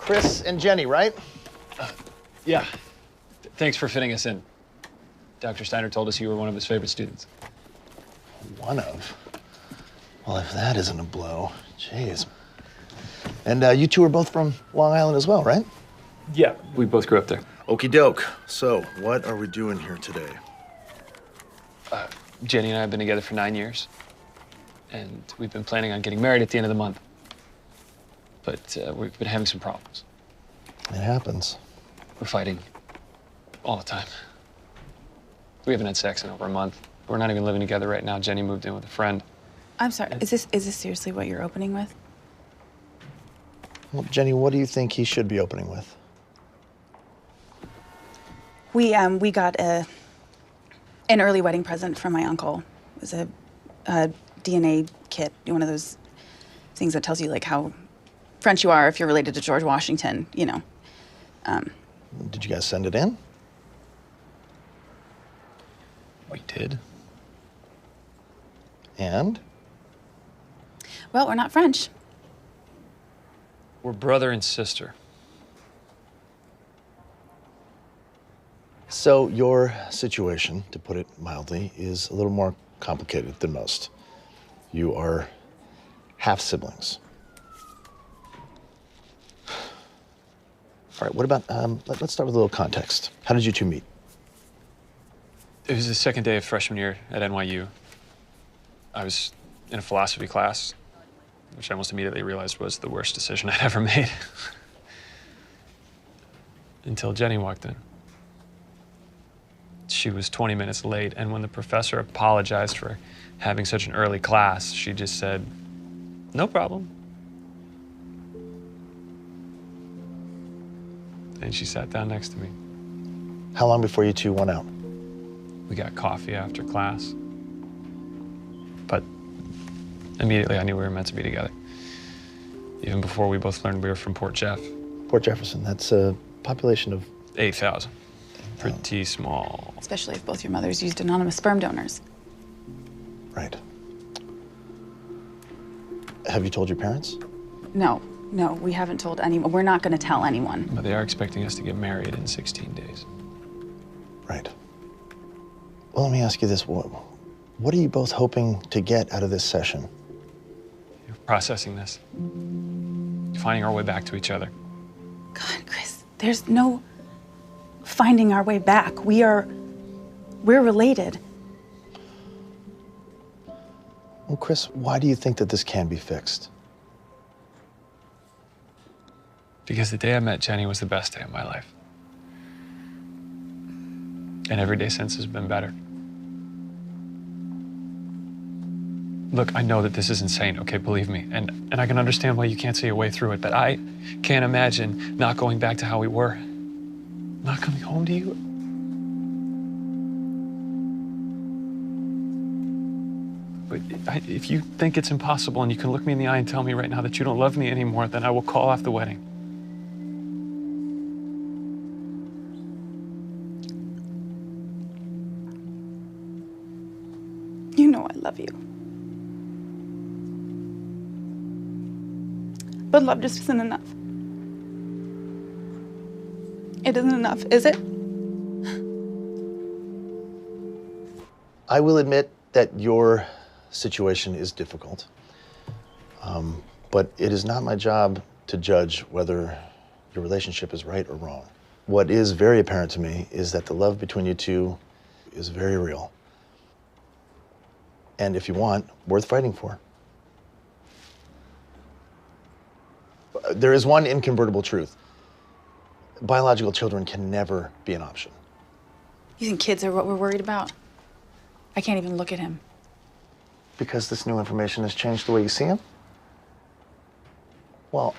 Chris and Jenny, right? Yeah. Thanks for fitting us in. Dr. Steiner told us you were one of his favorite students. One of? Well, if that isn't a blow, jeez. And you two are both from Long Island as well, right? Yeah, we both grew up there. Okie doke. So, what are we doing here today? Jenny and I have been together for 9 years, and we've been planning on getting married at the end of the month. But we've been having some problems. It happens. We're fighting all the time. We haven't had sex in over a month. We're not even living together right now. Jenny moved in with a friend. I'm sorry, is this seriously what you're opening with? Well, Jenny, what do you think he should be opening with? We got an early wedding present from my uncle. It was a DNA kit, one of those things that tells you like how French you are if you're related to George Washington, you know. Did you guys send it in? We did. And? Well, we're not French. We're brother and sister. So your situation, to put it mildly, is a little more complicated than most. You are half siblings. All right, what about, let's start with a little context. How did you two meet? It was the second day of freshman year at NYU. I was in a philosophy class, which I almost immediately realized was the worst decision I'd ever made. Until Jenny walked in. She was 20 minutes late, and when the professor apologized for having such an early class, she just said, "No problem." And she sat down next to me. How long before you two went out? We got coffee after class. But immediately I knew we were meant to be together. Even before we both learned we were from Port Jeff. Port Jefferson, that's a population of 8,000. Pretty small. Especially if both your mothers used anonymous sperm donors. Right. Have you told your parents? No, we haven't told anyone. We're not going to tell anyone. But they are expecting us to get married in 16 days. Right. Well, let me ask you this. What are you both hoping to get out of this session? Processing this. Finding our way back to each other. God, Chris, there's no finding our way back. We're related. Well, Chris, why do you think that this can be fixed? Because the day I met Jenny was the best day of my life. And every day since has been better. Look, I know that this is insane, okay, believe me. And I can understand why you can't see a way through it, but I can't imagine not going back to how we were. Not coming home to you. But if you think it's impossible and you can look me in the eye and tell me right now that you don't love me anymore, then I will call off the wedding. You know I love you. But love just isn't enough. It isn't enough, is it? I will admit that your situation is difficult, but it is not my job to judge whether your relationship is right or wrong. What is very apparent to me is that the love between you two is very real. And if you want, worth fighting for. There is one incontrovertible truth. Biological children can never be an option. You think kids are what we're worried about? I can't even look at him. Because this new information has changed the way you see him? Well,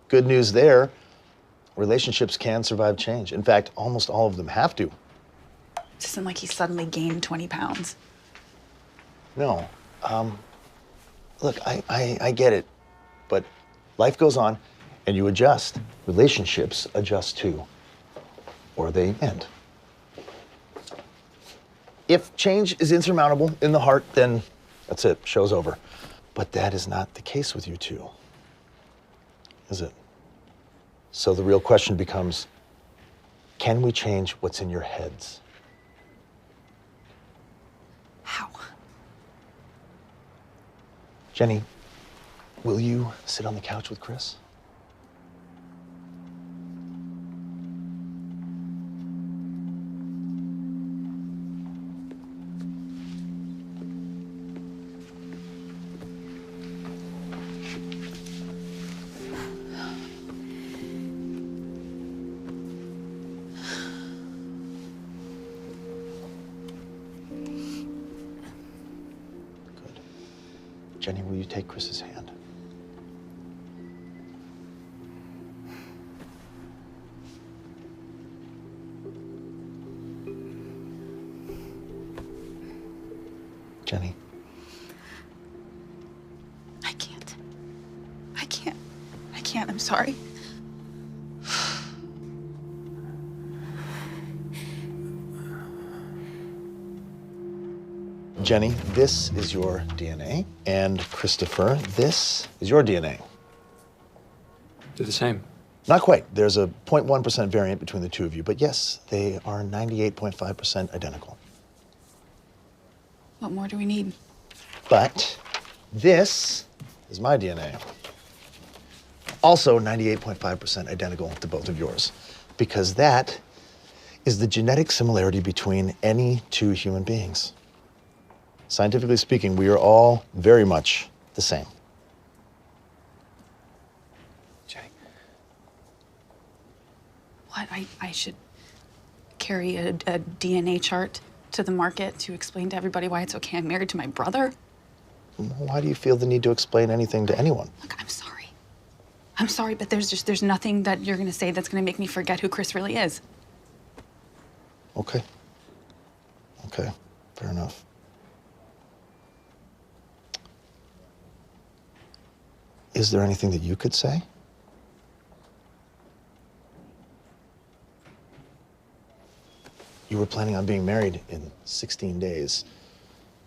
good news there. Relationships can survive change. In fact, almost all of them have to. It isn't like he suddenly gained 20 pounds. No. Look, I get it, but life goes on and you adjust. Relationships adjust too, or they end. If change is insurmountable in the heart, then that's it, show's over. But that is not the case with you two, is it? So the real question becomes, can we change what's in your heads? How? Jenny, will you sit on the couch with Chris? Jenny, will you take Chris's hand? Jenny. I can't. I can't. I'm sorry. Jenny, this is your DNA. And Christopher, this is your DNA. They're the same. Not quite. There's a 0.1% variant between the two of you, but yes, they are 98.5% identical. What more do we need? But this is my DNA. Also 98.5% identical to both of yours, because that is the genetic similarity between any two human beings. Scientifically speaking, we are all very much the same. Jenny. What? I should carry a DNA chart to the market to explain to everybody why it's okay I'm married to my brother? Why do you feel the need to explain anything to anyone? Look, I'm sorry. I'm sorry, but there's nothing that you're gonna say that's gonna make me forget who Chris really is. Okay. Okay, fair enough. Is there anything that you could say? You were planning on being married in 16 days.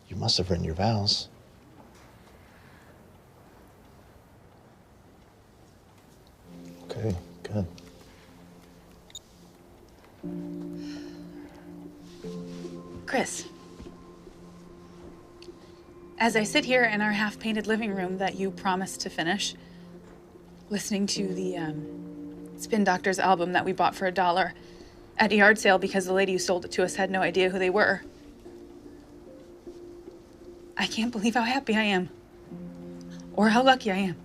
You must have written your vows. Okay, good. Chris, as I sit here in our half-painted living room that you promised to finish, listening to the Spin Doctors album that we bought for $1 at a yard sale because the lady who sold it to us had no idea who they were, I can't believe how happy I am, or how lucky I am.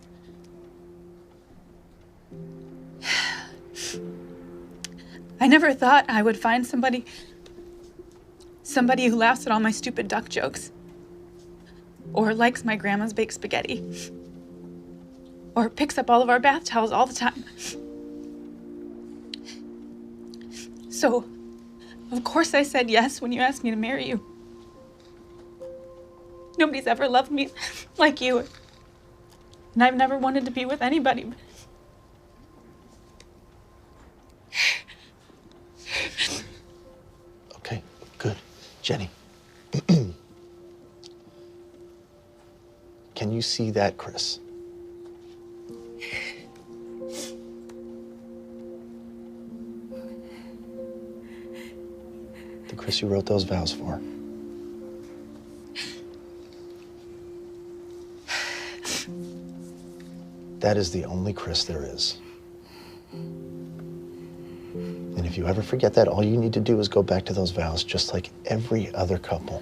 I never thought I would find somebody who laughs at all my stupid duck jokes, or likes my grandma's baked spaghetti, or picks up all of our bath towels all the time. So, of course I said yes when you asked me to marry you. Nobody's ever loved me like you, and I've never wanted to be with anybody. Okay, good. Jenny. Can you see that, Chris? The Chris you wrote those vows for. That is the only Chris there is. And if you ever forget that, all you need to do is go back to those vows, just like every other couple.